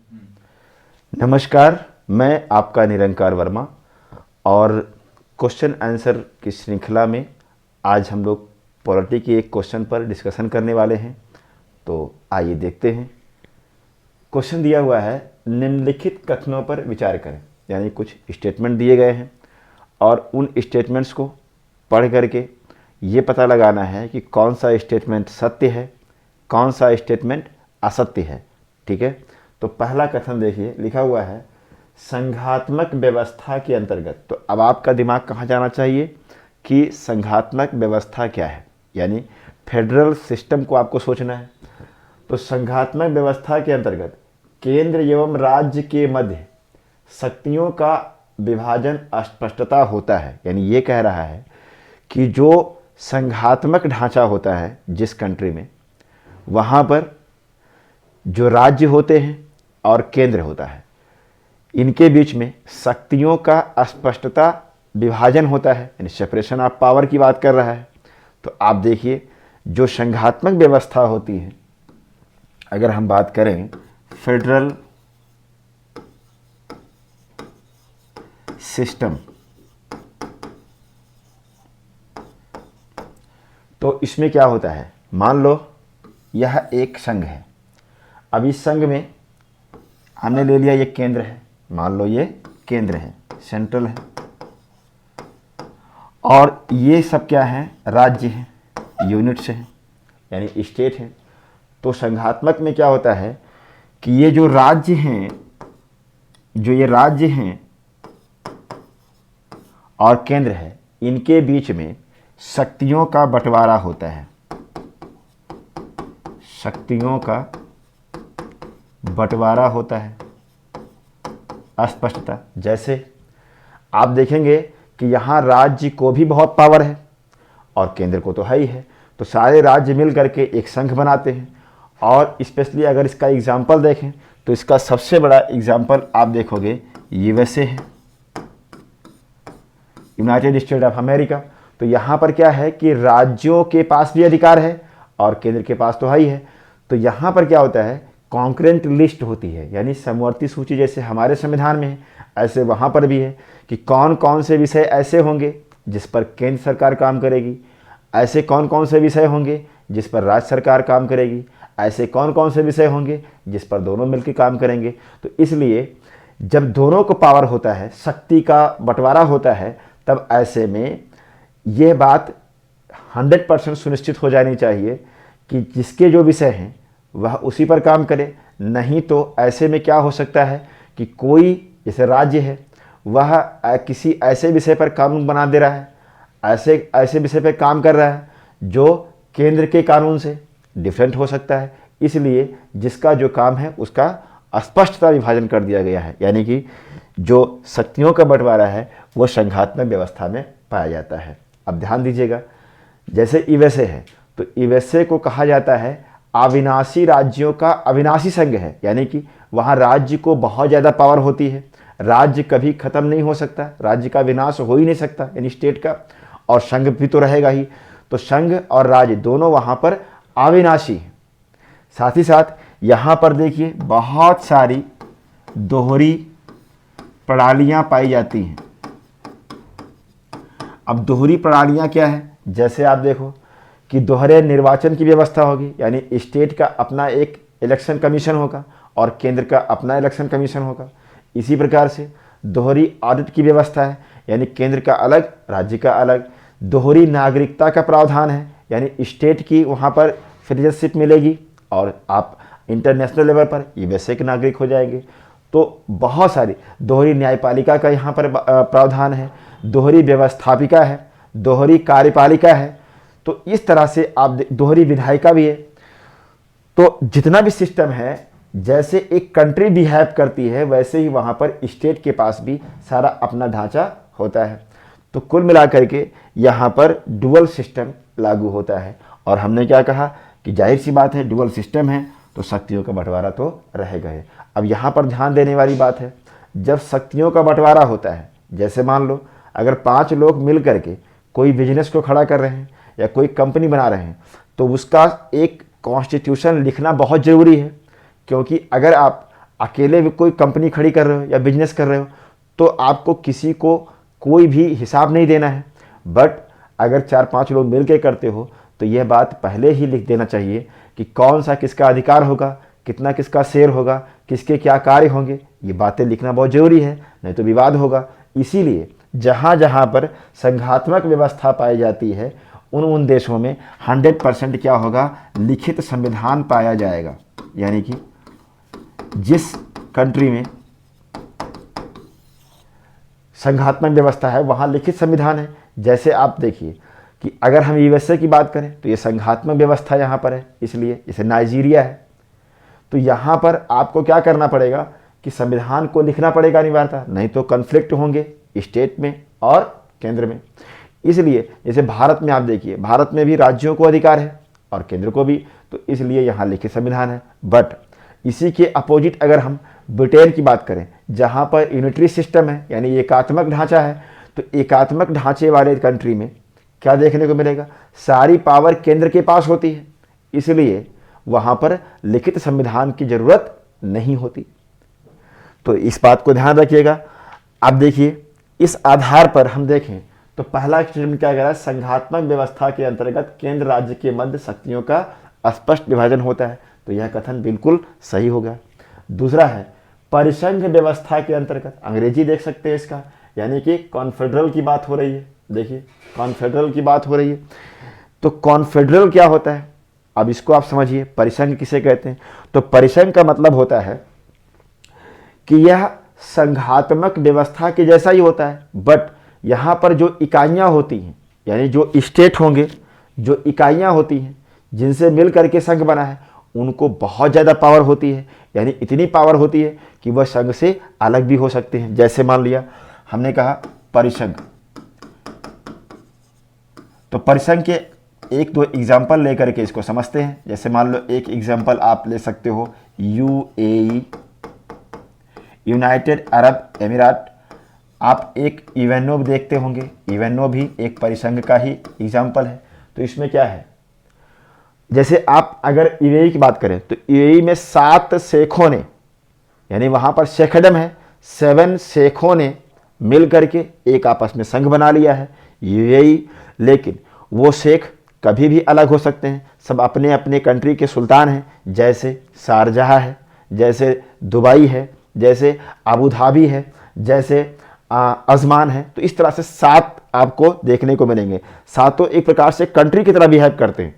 नमस्कार, मैं आपका निरंकार वर्मा और क्वेश्चन आंसर की श्रृंखला में आज हम लोग पॉलिटी के एक क्वेश्चन पर डिस्कशन करने वाले हैं। तो आइए देखते हैं। क्वेश्चन दिया हुआ है, निम्नलिखित कथनों पर विचार करें। यानी कुछ स्टेटमेंट दिए गए हैं और उन स्टेटमेंट्स को पढ़ करके ये पता लगाना है कि कौन सा स्टेटमेंट सत्य है, कौन सा स्टेटमेंट असत्य है। ठीक है, तो पहला कथन देखिए, लिखा हुआ है संघात्मक व्यवस्था के अंतर्गत। तो अब आपका दिमाग कहाँ जाना चाहिए कि संघात्मक व्यवस्था क्या है, यानी फेडरल सिस्टम को आपको सोचना है। तो संघात्मक व्यवस्था के अंतर्गत केंद्र एवं राज्य के मध्य शक्तियों का विभाजन अस्पष्टता होता है। यानी ये कह रहा है कि जो संघात्मक ढांचा होता है जिस कंट्री में, वहाँ पर जो राज्य होते हैं और केंद्र होता है, इनके बीच में शक्तियों का अस्पष्टता विभाजन होता है, यानी सेपरेशन ऑफ पावर की बात कर रहा है। तो आप देखिए, जो संघात्मक व्यवस्था होती है, अगर हम बात करें फेडरल सिस्टम, तो इसमें क्या होता है, मान लो यह एक संघ है। अब इस संघ में हमने ले लिया ये केंद्र है, मान लो ये केंद्र है, सेंट्रल है, और ये सब क्या है, राज्य हैं, यूनिट्स हैं, यानी स्टेट है। तो संघात्मक में क्या होता है कि ये जो राज्य हैं, और केंद्र है, इनके बीच में शक्तियों का बंटवारा होता है। शक्तियों का बंटवारा होता है, अस्पष्टता। जैसे आप देखेंगे कि यहाँ राज्य को भी बहुत पावर है और केंद्र को तो है ही है, तो सारे राज्य मिल करके एक संघ बनाते हैं। और स्पेशली अगर इसका एग्जाम्पल देखें तो इसका सबसे बड़ा एग्जाम्पल आप देखोगे यूएसए है, यूनाइटेड स्टेट ऑफ अमेरिका। तो यहाँ पर क्या है कि राज्यों के पास भी अधिकार है और केंद्र के पास तो है ही है। तो यहाँ पर क्या होता है, कॉन्करेंट लिस्ट होती है, यानी समवर्ती सूची। जैसे हमारे संविधान में है, ऐसे वहाँ पर भी है कि कौन कौन से विषय ऐसे होंगे जिस पर केंद्र सरकार काम करेगी, ऐसे कौन कौन से विषय होंगे जिस पर राज्य सरकार काम करेगी, ऐसे कौन कौन से विषय होंगे जिस पर दोनों मिलकर काम करेंगे। तो इसलिए जब दोनों को पावर होता है, शक्ति का बंटवारा होता है, तब ऐसे में यह बात 100% सुनिश्चित हो जानी चाहिए कि जिसके जो विषय हैं वह उसी पर काम करे। नहीं तो ऐसे में क्या हो सकता है कि कोई, जैसे राज्य है, वह किसी ऐसे विषय पर कानून बना दे रहा है, ऐसे विषय पर काम कर रहा है जो केंद्र के कानून से डिफरेंट हो सकता है। इसलिए जिसका जो काम है उसका स्पष्टता विभाजन कर दिया गया है, यानी कि जो शक्तियों का बंटवारा है वो संघात्मक व्यवस्था में पाया जाता है। अब ध्यान दीजिएगा, जैसे यूएसए है, तो यूएसए को कहा जाता है अविनाशी राज्यों का अविनाशी संघ है, यानी कि वहाँ राज्य को बहुत ज़्यादा पावर होती है, राज्य कभी ख़त्म नहीं हो सकता, राज्य का विनाश हो ही नहीं सकता, यानी स्टेट का, और संघ भी तो रहेगा ही। तो संघ और राज्य दोनों वहाँ पर अविनाशी हैं। साथ ही साथ यहाँ पर देखिए बहुत सारी दोहरी प्रणालियाँ पाई जाती हैं। अब दोहरी प्रणालियाँ क्या है, जैसे आप देखो कि दोहरे निर्वाचन की व्यवस्था होगी, यानी स्टेट का अपना एक इलेक्शन कमीशन होगा और केंद्र का अपना इलेक्शन कमीशन होगा। इसी प्रकार से दोहरी ऑडिट की व्यवस्था है, यानी केंद्र का अलग, राज्य का अलग। दोहरी नागरिकता का प्रावधान है, यानी स्टेट की वहाँ पर सिटीजनशिप मिलेगी और आप इंटरनेशनल लेवल पर यूएसए के नागरिक हो जाएंगे। तो बहुत सारी दोहरी न्यायपालिका का यहाँ पर प्रावधान है, दोहरी व्यवस्थापिका है, दोहरी कार्यपालिका है। तो इस तरह से आप दोहरी विधायिका भी है। तो जितना भी सिस्टम है, जैसे एक कंट्री बिहेव करती है वैसे ही वहाँ पर स्टेट के पास भी सारा अपना ढांचा होता है। तो कुल मिलाकर के यहाँ पर डुअल सिस्टम लागू होता है। और हमने क्या कहा कि जाहिर सी बात है, डुअल सिस्टम है तो शक्तियों का बंटवारा तो रहेगा ही। अब यहाँ पर ध्यान देने वाली बात है, जब शक्तियों का बंटवारा होता है, जैसे मान लो अगर 5 लोग मिल करके कोई बिजनेस को खड़ा कर रहे हैं या कोई कंपनी बना रहे हैं, तो उसका एक कॉन्स्टिट्यूशन लिखना बहुत ज़रूरी है। क्योंकि अगर आप अकेले भी कोई कंपनी खड़ी कर रहे हो या बिजनेस कर रहे हो तो आपको किसी को कोई भी हिसाब नहीं देना है। बट अगर 4-5 लोग मिल के करते हो तो यह बात पहले ही लिख देना चाहिए कि कौन सा किसका अधिकार होगा, कितना किसका शेयर होगा, किसके क्या कार्य होंगे। ये बातें लिखना बहुत ज़रूरी है, नहीं तो विवाद होगा। इसीलिए जहाँ जहाँ पर संघात्मक व्यवस्था पाई जाती है उन देशों में 100% क्या होगा, लिखित संविधान पाया जाएगा। यानी कि जिस कंट्री में संघात्मक व्यवस्था है वहाँ लिखित संविधान है। जैसे आप देखिए कि अगर हम यूएसए की बात करें तो ये संघात्मक व्यवस्था यहाँ पर है, इसलिए इसे नाइजीरिया है। तो यहाँ पर आपको क्या करना पड़ेगा कि संविधान को लिखना पड़ेगा अनिवार्यता, नहीं तो कन्फ्लिक्ट होंगे स्टेट में और केंद्र में। इसलिए जैसे भारत में आप देखिए, भारत में भी राज्यों को अधिकार है और केंद्र को भी, तो इसलिए यहाँ लिखित संविधान है। बट इसी के अपोजिट अगर हम ब्रिटेन की बात करें जहाँ पर यूनिटरी सिस्टम है यानी एकात्मक ढांचा है, तो एकात्मक ढांचे वाले कंट्री में क्या देखने को मिलेगा, सारी पावर केंद्र के पास होती है, इसलिए वहाँ पर लिखित संविधान की ज़रूरत नहीं होती। तो इस बात को ध्यान रखिएगा। अब देखिए इस आधार पर हम देखें तो पहला स्टेटमेंट क्या कह रहा है, संघात्मक व्यवस्था के अंतर्गत केंद्र राज्य के मध्य शक्तियों का स्पष्ट विभाजन होता है, तो यह कथन बिल्कुल सही होगा। दूसरा है परिसंघ व्यवस्था के अंतर्गत, अंग्रेजी देख सकते हैं इसका, यानी कि कॉन्फेडरल की बात हो रही है। देखिए कॉन्फेडरल की बात हो रही है, तो कॉन्फेडरल क्या होता है, अब इसको आप समझिए। परिसंघ किसे कहते हैं, तो परिसंघ का मतलब होता है कि यह संघात्मक व्यवस्था के जैसा ही होता है, बट यहाँ पर जो इकाइयाँ होती हैं यानी जो स्टेट होंगे, जो इकाइयाँ होती हैं जिनसे मिल करके संघ बना है, उनको बहुत ज़्यादा पावर होती है। यानी इतनी पावर होती है कि वह संघ से अलग भी हो सकते हैं। जैसे मान लिया हमने कहा परिसंघ, तो परिसंघ के 1-2 एग्जाम्पल लेकर के इसको समझते हैं। जैसे मान लो एक एग्जाम्पल आप ले सकते हो यूएई, यूनाइटेड अरब अमीरात। आप एक यूएनओ देखते होंगे, यूएनओ भी एक परिसंघ का ही एग्जाम्पल है। तो इसमें क्या है, जैसे आप अगर यूएई की बात करें तो यूएई में 7 शेखों ने, यानी वहाँ पर शेखडम है, 7 शेखों ने मिल करके एक आपस में संघ बना लिया है यूएई। लेकिन वो शेख कभी भी अलग हो सकते हैं, सब अपने अपने कंट्री के सुल्तान हैं। जैसे शारजहाँ है, जैसे दुबई है, जैसे अबू धाबी है, जैसे अजमान है। तो इस तरह से 7 आपको देखने को मिलेंगे। सातों एक प्रकार से कंट्री की तरह बिहेव करते हैं,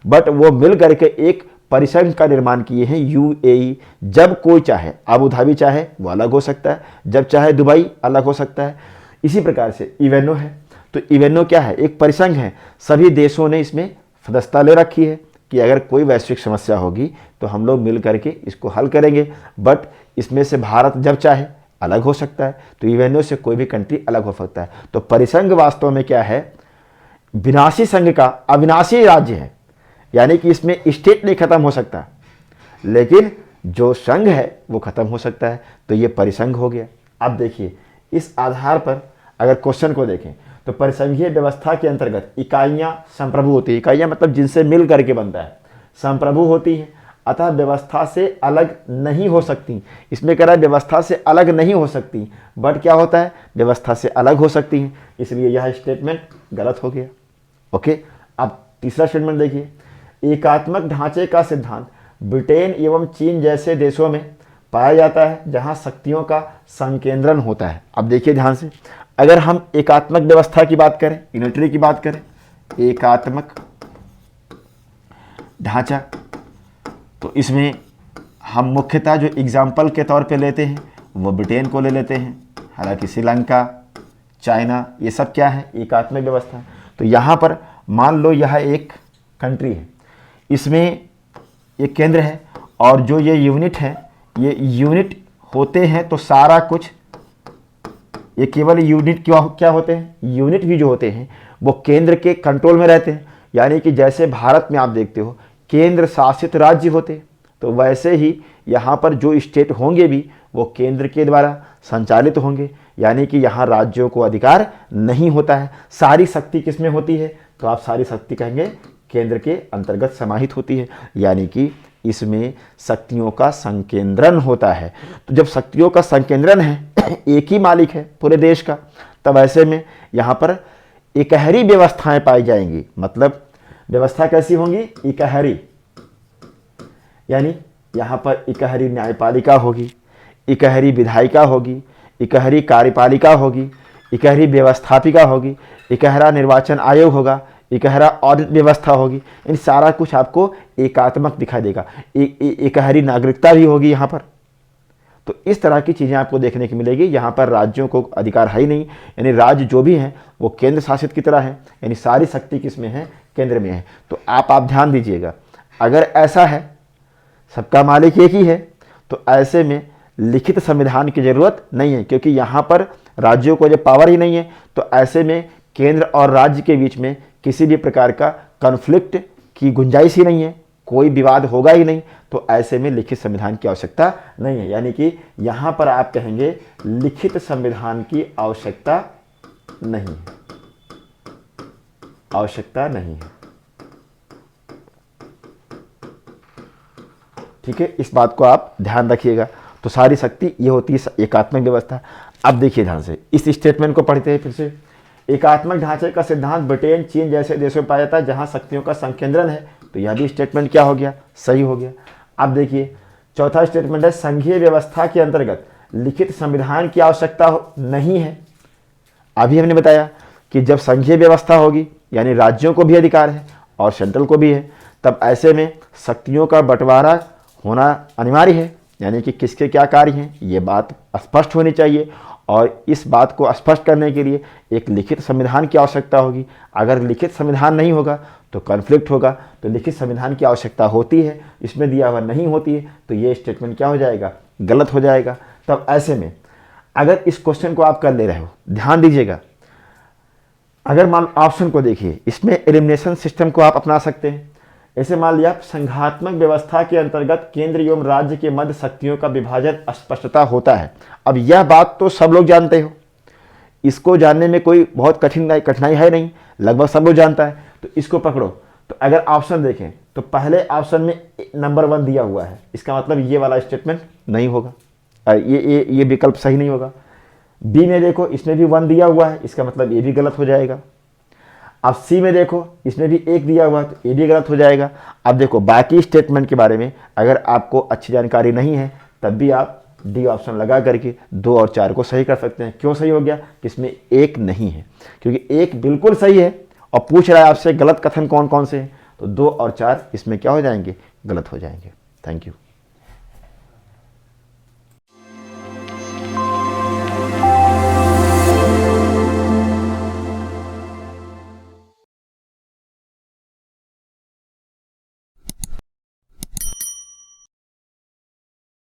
बट वो मिल करके एक परिसंघ का निर्माण किए हैं यूएई। जब कोई चाहे, अबू धाबी चाहे वो अलग हो सकता है, जब चाहे दुबई अलग हो सकता है। इसी प्रकार से यूएनओ है, तो यूएनओ क्या है, एक परिसंघ है। सभी देशों ने इसमें सदस्यता ले रखी है कि अगर कोई वैश्विक समस्या होगी तो हम लोग मिल करके इसको हल करेंगे। बट इसमें से भारत जब चाहे अलग हो सकता है, तो यूएनओ से कोई भी कंट्री अलग हो सकता है। तो परिसंघ वास्तव में क्या है, विनाशी संघ का अविनाशी राज्य है। यानी कि इसमें स्टेट नहीं खत्म हो सकता, लेकिन जो संघ है वो खत्म हो सकता है, तो ये परिसंघ हो गया। अब देखिए इस आधार पर अगर क्वेश्चन को देखें तो परिसंघीय व्यवस्था के अंतर्गत इकाइयाँ संप्रभु होती है। इकाइयाँ मतलब जिनसे मिल करके बनता है, संप्रभु होती हैं, अतः व्यवस्था से अलग नहीं हो सकती। इसमें कह रहा है व्यवस्था से अलग नहीं हो सकती, बट क्या होता है, व्यवस्था से अलग हो सकती हैं, इसलिए यह स्टेटमेंट गलत हो गया। ओके, अब तीसरा स्टेटमेंट देखिए, एकात्मक ढांचे का सिद्धांत ब्रिटेन एवं चीन जैसे देशों में पाया जाता है जहां शक्तियों का संकेंद्रण होता है। अब देखिए ध्यान से, अगर हम एकात्मक व्यवस्था की बात करें, यूनिटरी की बात करें, एकात्मक ढांचा, तो इसमें हम मुख्यतः जो एग्जाम्पल के तौर पे लेते हैं वो ब्रिटेन को ले लेते हैं। हालांकि श्रीलंका, चाइना, ये सब क्या है, एकात्मक व्यवस्था। तो यहाँ पर मान लो यह एक कंट्री है, इसमें एक केंद्र है और जो ये यूनिट है, ये यूनिट होते हैं तो सारा कुछ, ये केवल यूनिट क्या होते हैं, यूनिट भी जो होते हैं वो केंद्र के कंट्रोल में रहते हैं। यानी कि जैसे भारत में आप देखते हो केंद्र शासित राज्य होते हैं, तो वैसे ही यहाँ पर जो स्टेट होंगे भी वो केंद्र के द्वारा संचालित होंगे। यानी कि यहाँ राज्यों को अधिकार नहीं होता है। सारी शक्ति किस में होती है, तो आप सारी शक्ति कहेंगे केंद्र के अंतर्गत समाहित होती है। यानी कि इसमें शक्तियों का संकेंद्रण होता है। तो जब शक्तियों का संकेंद्रण है, एक ही मालिक है पूरे देश का, तब ऐसे में यहाँ पर इकहरी व्यवस्थाएं पाई जाएंगी। मतलब व्यवस्था कैसी होंगी? इकहरी, यानी यहाँ पर इकहरी न्यायपालिका होगी, इकहरी विधायिका होगी, इकहरी कार्यपालिका होगी, इकहरी व्यवस्थापिका होगी, इकहरा निर्वाचन आयोग होगा, इकहरा ऑडिट व्यवस्था होगी। इन सारा कुछ आपको एकात्मक दिखाई देगा। इकहरी नागरिकता भी होगी यहाँ पर। तो इस तरह की चीज़ें आपको देखने की मिलेगी। यहाँ पर राज्यों को अधिकार है ही नहीं, यानी राज्य जो भी हैं वो केंद्र शासित की तरह है, यानी सारी शक्ति किस में है? केंद्र में है। तो आप ध्यान दीजिएगा, अगर ऐसा है, सबका मालिक एक ही है, तो ऐसे में लिखित संविधान की जरूरत नहीं है, क्योंकि यहाँ पर राज्यों को जब पावर ही नहीं है, तो ऐसे में केंद्र और राज्य के बीच में किसी भी प्रकार का कॉन्फ्लिक्ट की गुंजाइश ही नहीं है, कोई विवाद होगा ही नहीं। तो ऐसे में लिखित संविधान की आवश्यकता नहीं है। यानी कि यहाँ पर आप कहेंगे लिखित संविधान की आवश्यकता नहीं है, आवश्यकता नहीं है। ठीक है, इस बात को आप ध्यान रखिएगा। तो सारी शक्ति ये होती है एकात्मक व्यवस्था। अब देखिए ध्यान से, इस स्टेटमेंट को पढ़ते हैं फिर से। एकात्मक ढांचे का सिद्धांत ब्रिटेन, चीन जैसे देशों में पाया जाता है जहां शक्तियों का संकेंद्रण है। तो यह भी स्टेटमेंट क्या हो गया? सही हो गया। अब देखिए चौथा स्टेटमेंट है, संघीय व्यवस्था के अंतर्गत लिखित संविधान की आवश्यकता नहीं है। अभी हमने बताया कि जब संघीय व्यवस्था होगी, यानी राज्यों को भी अधिकार है और सेंट्रल को भी है, तब ऐसे में शक्तियों का बंटवारा होना अनिवार्य है, यानी कि किसके क्या कार्य हैं ये बात स्पष्ट होनी चाहिए। और इस बात को स्पष्ट करने के लिए एक लिखित संविधान की आवश्यकता होगी। अगर लिखित संविधान नहीं होगा तो कॉन्फ्लिक्ट होगा। तो लिखित संविधान की आवश्यकता होती है, इसमें दिया हुआ नहीं होती है, तो ये स्टेटमेंट क्या हो जाएगा? गलत हो जाएगा। तब ऐसे में अगर इस क्वेश्चन को आप कर ले रहे हो, ध्यान दीजिएगा, अगर मान ऑप्शन को देखिए, इसमें एलिमिनेशन सिस्टम को आप अपना सकते हैं। ऐसे मान लिया संघात्मक व्यवस्था के अंतर्गत केंद्र एवं राज्य के मध्य शक्तियों का विभाजन स्पष्टता होता है। अब यह बात तो सब लोग जानते हो, इसको जानने में कोई बहुत कठिनाई है नहीं, लगभग सब लोग जानता है। तो इसको पकड़ो। तो अगर ऑप्शन देखें तो पहले ऑप्शन में नंबर 1 दिया हुआ है, इसका मतलब ये वाला स्टेटमेंट नहीं होगा, ये विकल्प सही नहीं होगा। बी में देखो, इसमें भी 1 दिया हुआ है, इसका मतलब ये भी गलत हो जाएगा। अब सी में देखो, इसमें भी 1 दिया हुआ है, तो ये भी गलत हो जाएगा। अब देखो बाकी स्टेटमेंट के बारे में अगर आपको अच्छी जानकारी नहीं है, तब भी आप डी ऑप्शन लगा करके 2 और 4 को सही कर सकते हैं। क्यों सही हो गया? कि इसमें 1 नहीं है, क्योंकि 1 बिल्कुल सही है और पूछ रहा है आपसे गलत कथन कौन कौन से हैं, तो 2 और 4 इसमें क्या हो जाएंगे? गलत हो जाएंगे। Thank you.